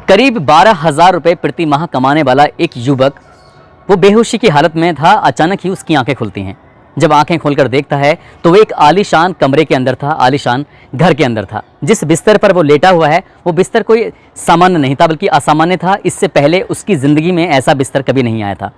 करीब 12,000 रुपये प्रति माह कमाने वाला एक युवक वो बेहोशी की हालत में था। अचानक ही उसकी आंखें खुलती हैं। जब आंखें खोलकर देखता है तो वो एक आलीशान कमरे के अंदर था, आलीशान घर के अंदर था। जिस बिस्तर पर वो लेटा हुआ है वो बिस्तर कोई सामान्य नहीं था बल्कि असामान्य था। इससे पहले उसकी ज़िंदगी में ऐसा बिस्तर कभी नहीं आया था।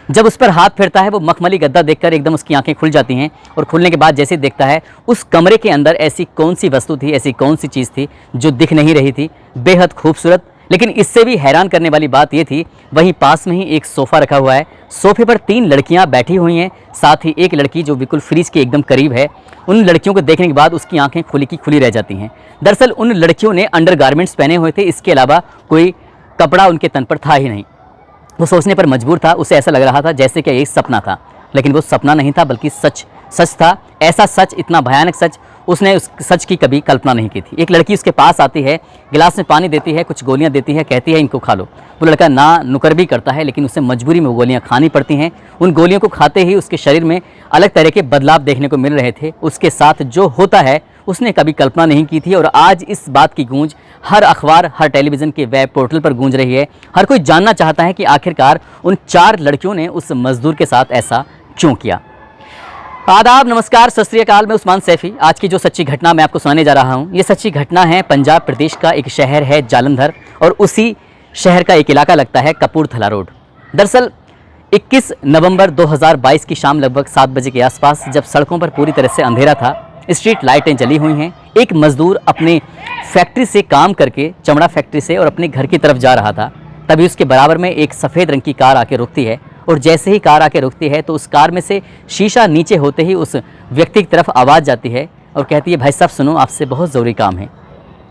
जब उस पर हाथ फेरता है वो मखमली गद्दा देखकर एकदम उसकी आंखें खुल जाती हैं और खुलने के बाद जैसे देखता है उस कमरे के अंदर ऐसी कौन सी वस्तु थी, ऐसी कौन सी चीज़ थी जो दिख नहीं रही थी, बेहद खूबसूरत। लेकिन इससे भी हैरान करने वाली बात ये थी, वहीं पास में ही एक सोफ़ा रखा हुआ है। सोफे पर 3 लड़कियां बैठी हुई हैं, साथ ही एक लड़की जो बिल्कुल फ्रिज के एकदम करीब है। उन लड़कियों को देखने के बाद उसकी आंखें खुली की खुली रह जाती हैं। दरअसल उन लड़कियों ने अंडरगारमेंट्स पहने हुए थे, इसके अलावा कोई कपड़ा उनके तन पर था ही नहीं। वो सोचने पर मजबूर था। उसे ऐसा लग रहा था जैसे कि एक सपना था, लेकिन वो सपना नहीं था बल्कि सच था। ऐसा सच, इतना भयानक सच उसने उस सच की कभी कल्पना नहीं की थी। एक लड़की उसके पास आती है, गिलास में पानी देती है, कुछ गोलियां देती है, कहती है इनको खा लो। वो लड़का ना नुकर भी करता है, लेकिन उसे मजबूरी में वो गोलियां खानी पड़ती हैं। उन गोलियों को खाते ही उसके शरीर में अलग तरह के बदलाव देखने को मिल रहे थे। उसके साथ जो होता है उसने कभी कल्पना नहीं की थी और आज इस बात की गूंज हर अखबार, हर टेलीविज़न के वेब पोर्टल पर गूंज रही है। हर कोई जानना चाहता है कि आखिरकार उन 4 लड़कियों ने उस मजदूर के साथ ऐसा क्यों किया। आदाब, नमस्कार, सत श्री अकाल। मैं उस्मान सैफी। आज की जो सच्ची घटना मैं आपको सुनाने जा रहा हूँ, ये सच्ची घटना है पंजाब प्रदेश का एक शहर है जालंधर और उसी शहर का एक इलाका लगता है कपूरथला रोड। दरअसल 21 नवंबर 2022 की शाम लगभग 7 बजे के आसपास, जब सड़कों पर पूरी तरह से अंधेरा था, स्ट्रीट लाइटें जली हुई हैं, एक मजदूर अपने फैक्ट्री से काम करके, चमड़ा फैक्ट्री से, और अपने घर की तरफ जा रहा था। तभी उसके बराबर में एक सफ़ेद रंग की कार आके रुकती है और जैसे ही कार आके रुकती है तो उस कार में से शीशा नीचे होते ही उस व्यक्ति की तरफ आवाज़ जाती है और कहती है, भाई साहब सुनो, आपसे बहुत ज़रूरी काम है।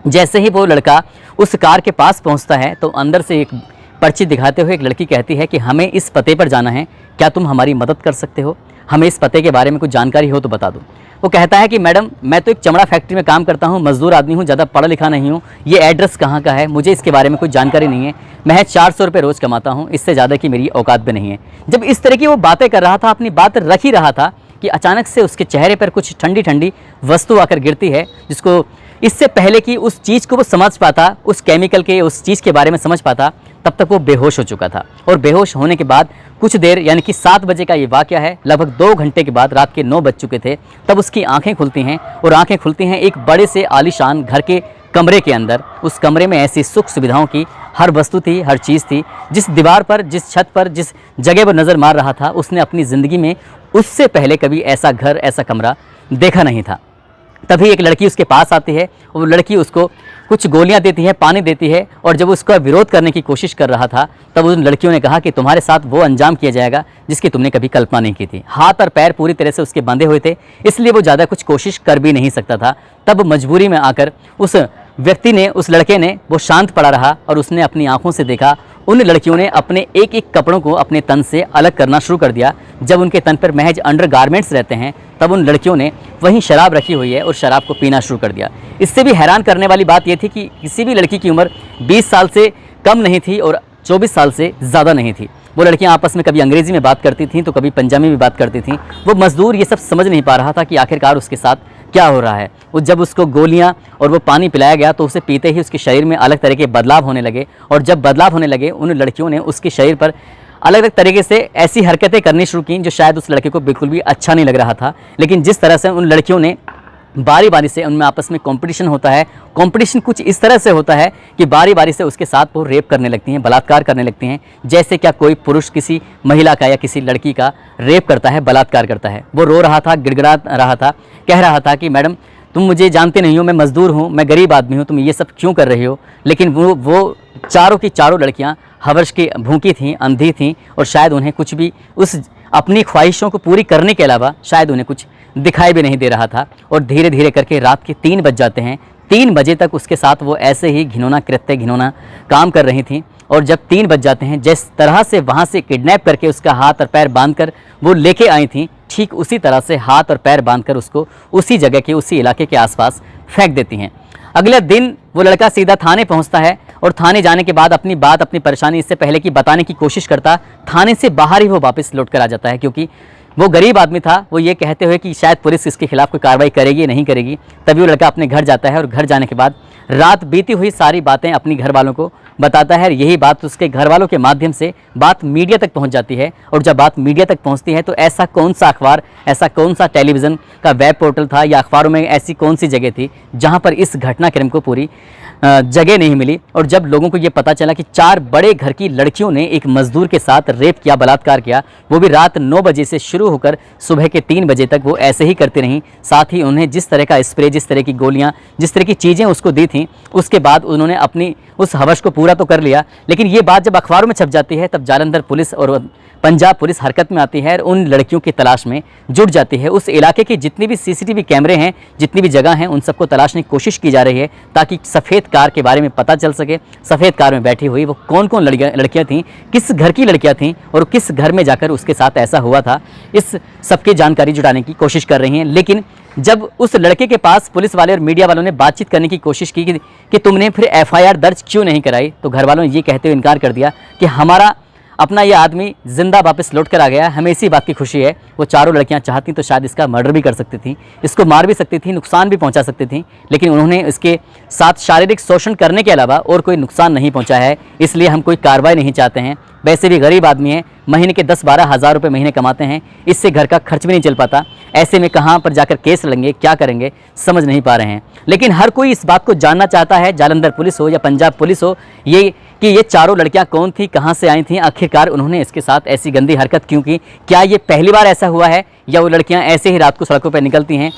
जैसे ही वो लड़का उस कार के पास पहुंचता है तो अंदर से एक पर्ची दिखाते हुए एक लड़की कहती है कि हमें इस पते पर जाना है, क्या तुम हमारी मदद कर सकते हो? हमें इस पते के बारे में कुछ जानकारी हो तो बता दो। वो कहता है कि मैडम, मैं तो एक चमड़ा फैक्ट्री में काम करता हूँ, मजदूर आदमी हूँ, ज़्यादा पढ़ा लिखा नहीं हूँ, ये एड्रेस कहाँ का है मुझे इसके बारे में कुछ जानकारी नहीं है, मैं 400 रुपये रोज़ कमाता हूँ, इससे ज़्यादा की मेरी औकात भी नहीं है। जब इस तरह की वो बातें कर रहा था, अपनी बात रख ही रहा था कि अचानक से उसके चेहरे पर कुछ ठंडी ठंडी वस्तु आकर गिरती है, जिसको इससे पहले कि उस चीज़ को वो समझ पाता, उस केमिकल के, उस चीज़ के बारे में समझ पाता, तब तक वो बेहोश हो चुका था। और बेहोश होने के बाद कुछ देर, यानी कि 7 बजे का ये वाक़या है, लगभग 2 घंटे के बाद, रात के 9 बज चुके थे, तब उसकी आंखें खुलती हैं। और आंखें खुलती हैं एक बड़े से आलीशान घर के कमरे के अंदर। उस कमरे में ऐसी सुख सुविधाओं की हर वस्तु थी, हर चीज़ थी। जिस दीवार पर, जिस छत पर, जिस जगह पर नज़र मार रहा था, उसने अपनी ज़िंदगी में उससे पहले कभी ऐसा घर, ऐसा कमरा देखा नहीं था। तभी एक लड़की उसके पास आती है, वो लड़की उसको कुछ गोलियां देती है, पानी देती है, और जब उसका विरोध करने की कोशिश कर रहा था तब उन लड़कियों ने कहा कि तुम्हारे साथ वो अंजाम किया जाएगा जिसकी तुमने कभी कल्पना नहीं की थी। हाथ और पैर पूरी तरह से उसके बंधे हुए थे, इसलिए वो ज़्यादा कुछ कोशिश कर भी नहीं सकता था। तब मजबूरी में आकर उस व्यक्ति ने, उस लड़के ने, वो शांत पड़ा रहा और उसने अपनी आंखों से देखा उन लड़कियों ने अपने एक एक कपड़ों को अपने तन से अलग करना शुरू कर दिया। जब उनके तन पर महज अंडरगारमेंट्स रहते हैं तब उन लड़कियों ने वहीं शराब रखी हुई है और शराब को पीना शुरू कर दिया। इससे भी हैरान करने वाली बात यह थी कि किसी भी लड़की की उम्र 20 साल से कम नहीं थी और 24 साल से ज़्यादा नहीं थी। वो लड़कियां आपस में कभी अंग्रेज़ी में बात करती थीं तो कभी पंजाबी में बात करती थीं। वो मज़दूर ये सब समझ नहीं पा रहा था कि आखिरकार उसके साथ क्या हो रहा है। वो जब उसको गोलियां और वो पानी पिलाया गया तो उसे पीते ही उसके शरीर में अलग तरह के बदलाव होने लगे, और जब बदलाव होने लगे उन लड़कियों ने उसके शरीर पर अलग अलग तरीके से ऐसी हरकतें करनी शुरू की जो शायद उस लड़के को बिल्कुल भी अच्छा नहीं लग रहा था। लेकिन जिस तरह से उन लड़कियों ने बारी बारी से, उनमें आपस में कंपटीशन होता है, कंपटीशन कुछ इस तरह से होता है कि बारी बारी से उसके साथ वो रेप करने लगती हैं, बलात्कार करने लगती हैं, जैसे क्या कोई पुरुष किसी महिला का या किसी लड़की का रेप करता है, बलात्कार करता है। वो रो रहा था, गिड़गिड़ा रहा था, कह रहा था कि मैडम तुम मुझे जानते नहीं हो, मैं मज़दूर हूँ, मैं गरीब आदमी हूँ, तुम ये सब क्यों कर रही हो? लेकिन वो चारों की चारों लड़कियाँ हवश की भूखी थीं, अंधी थीं, और शायद उन्हें कुछ भी उस अपनी ख्वाहिशों को पूरी करने के अलावा शायद उन्हें कुछ दिखाई भी नहीं दे रहा था। और धीरे धीरे करके रात के 3 बज जाते हैं। 3 बजे तक उसके साथ वो ऐसे ही घिनौना कृत्य, घिनौना काम कर रही थीं। और जब 3 बज जाते हैं, जिस तरह से वहाँ से किडनैप करके उसका हाथ और पैर बांधकर वो लेके आई थीं, ठीक उसी तरह से हाथ और पैर बांधकर उसको उसी जगह के, उसी इलाके के आसपास फेंक देती हैं। अगले दिन वो लड़का सीधा थाने पहुंचता है और थाने जाने के बाद अपनी बात, अपनी परेशानी इससे पहले कि बताने की कोशिश करता, थाने से बाहर ही वो वापस लौट कर आ जाता है, क्योंकि वो गरीब आदमी था। वो ये कहते हुए कि शायद पुलिस इसके खिलाफ कोई कार्रवाई करेगी नहीं करेगी। तभी वो लड़का अपने घर जाता है और घर जाने के बाद रात बीती हुई सारी बातें अपनी घर वालों को बताता है। यही बात उसके घर वालों के माध्यम से बात मीडिया तक पहुंच जाती है, और जब बात मीडिया तक पहुंचती है तो ऐसा कौन सा अखबार, ऐसा कौन सा टेलीविज़न का वेब पोर्टल था या अखबारों में ऐसी कौन सी जगह थी जहां पर इस घटनाक्रम को पूरी जगह नहीं मिली। और जब लोगों को ये पता चला कि 4 बड़े घर की लड़कियों ने एक मजदूर के साथ रेप किया, बलात्कार किया, वो भी रात 9 बजे से शुरू होकर सुबह के 3 बजे तक वो ऐसे ही करती रहीं। साथ ही उन्हें जिस तरह का स्प्रे, जिस तरह की गोलियां, जिस तरह की चीज़ें उसको दी थीं, उसके बाद उन्होंने अपनी उस हवस को पूरा तो कर लिया। लेकिन ये बात जब अखबारों में छप जाती है तब जालंधर पुलिस और पंजाब पुलिस हरकत में आती है और उन लड़कियों की तलाश में जुट जाती है। उस इलाके के जितने भी सीसीटीवी कैमरे हैं, जितनी भी जगह हैं, उन सबको तलाशने की कोशिश की जा रही है ताकि सफ़ेद कार के बारे में पता चल सके। सफ़ेद कार में बैठी हुई वो कौन कौन लड़कियां थीं, किस घर की लड़कियां थीं और किस घर में जाकर उसके साथ ऐसा हुआ था, इस सबकी जानकारी जुटाने की कोशिश कर रही हैं। लेकिन जब उस लड़के के पास पुलिस वाले और मीडिया वालों ने बातचीत करने की कोशिश की कि तुमने फिर एफआईआर दर्ज क्यों नहीं कराई, तो घर वालों ने ये कहते हुए इनकार कर दिया कि हमारा अपना ये आदमी जिंदा वापस लौट कर आ गया, हमें इसी बात की खुशी है। वो चारों लड़कियां चाहती तो शायद इसका मर्डर भी कर सकती थी, इसको मार भी सकती थी, नुकसान भी पहुंचा सकती थी, लेकिन उन्होंने इसके साथ शारीरिक शोषण करने के अलावा और कोई नुकसान नहीं पहुंचाया है, इसलिए हम कोई कार्रवाई नहीं चाहते हैं। वैसे भी गरीब आदमी है, महीने के 10-12 हज़ार रुपये महीने कमाते हैं, इससे घर का खर्च भी नहीं चल पाता। ऐसे में कहाँ पर जाकर केस लड़ेंगे, क्या करेंगे, समझ नहीं पा रहे हैं। लेकिन हर कोई इस बात को जानना चाहता है, जालंधर पुलिस हो या पंजाब पुलिस हो, ये चारों लड़कियां कौन थी, कहां से आई थीं, आखिरकार उन्होंने इसके साथ ऐसी गंदी हरकत क्यों की, क्या ये पहली बार ऐसा हुआ है या वो लड़कियां ऐसे ही रात को सड़कों पर निकलती हैं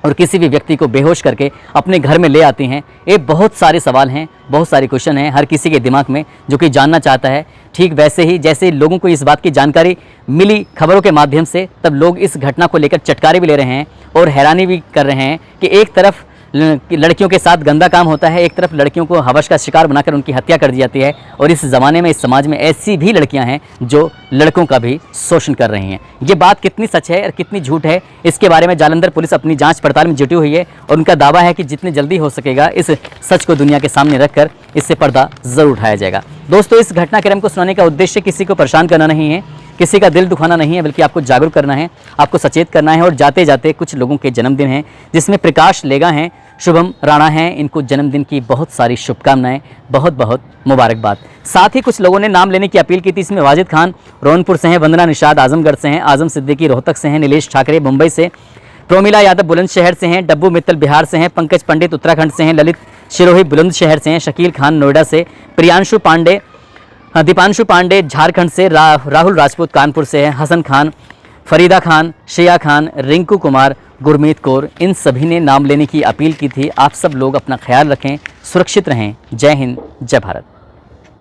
और किसी भी व्यक्ति को बेहोश करके अपने घर में ले आती हैं। ये बहुत सारे सवाल हैं, बहुत सारे क्वेश्चन हैं हर किसी के दिमाग में जो कि जानना चाहता है। ठीक वैसे ही जैसे लोगों को इस बात की जानकारी मिली खबरों के माध्यम से, तब लोग इस घटना को लेकर चटकारे भी ले रहे हैं और हैरानी भी कर रहे हैं कि एक तरफ लड़कियों के साथ गंदा काम होता है, एक तरफ लड़कियों को हवस का शिकार बनाकर उनकी हत्या कर दी जाती है, और इस ज़माने में, इस समाज में ऐसी भी लड़कियां हैं जो लड़कों का भी शोषण कर रही हैं। ये बात कितनी सच है और कितनी झूठ है, इसके बारे में जालंधर पुलिस अपनी जांच पड़ताल में जुटी हुई है और उनका दावा है कि जितनी जल्दी हो सकेगा इस सच को दुनिया के सामने रखकर इससे पर्दा ज़रूर उठाया जाएगा। दोस्तों, इस घटनाक्रम को सुनाने का उद्देश्य किसी को परेशान करना नहीं है, किसी का दिल दुखाना नहीं है, बल्कि आपको जागरूक करना है, आपको सचेत करना है। और जाते जाते कुछ लोगों के जन्मदिन हैं, जिसमें प्रकाश लेगा हैं, शुभम राणा हैं, इनको जन्मदिन की बहुत सारी शुभकामनाएं, बहुत बहुत मुबारकबाद। साथ ही कुछ लोगों ने नाम लेने की अपील की थी, इसमें वाजिद खान रोहनपुर से हैं, वंदना निषाद आजमगढ़ से हैं, आजम सिद्दीकी रोहतक से हैं, नीलेश ठाकरे मुंबई से, प्रोमिला यादव बुलंदशहर से हैं, डब्बू मित्तल बिहार से हैं, पंकज पंडित उत्तराखंड से हैं, ललित शिरोही बुलंदशहर से हैं, शकील खान नोएडा से, प्रियांशु पांडे दीपांशु पांडे झारखंड से, राहुल राजपूत कानपुर से हैं, हसन खान, फरीदा खान, श्रेया खान, रिंकू कुमार, गुरमीत कौर, इन सभी ने नाम लेने की अपील की थी। आप सब लोग अपना ख्याल रखें, सुरक्षित रहें। जय हिंद, जय भारत।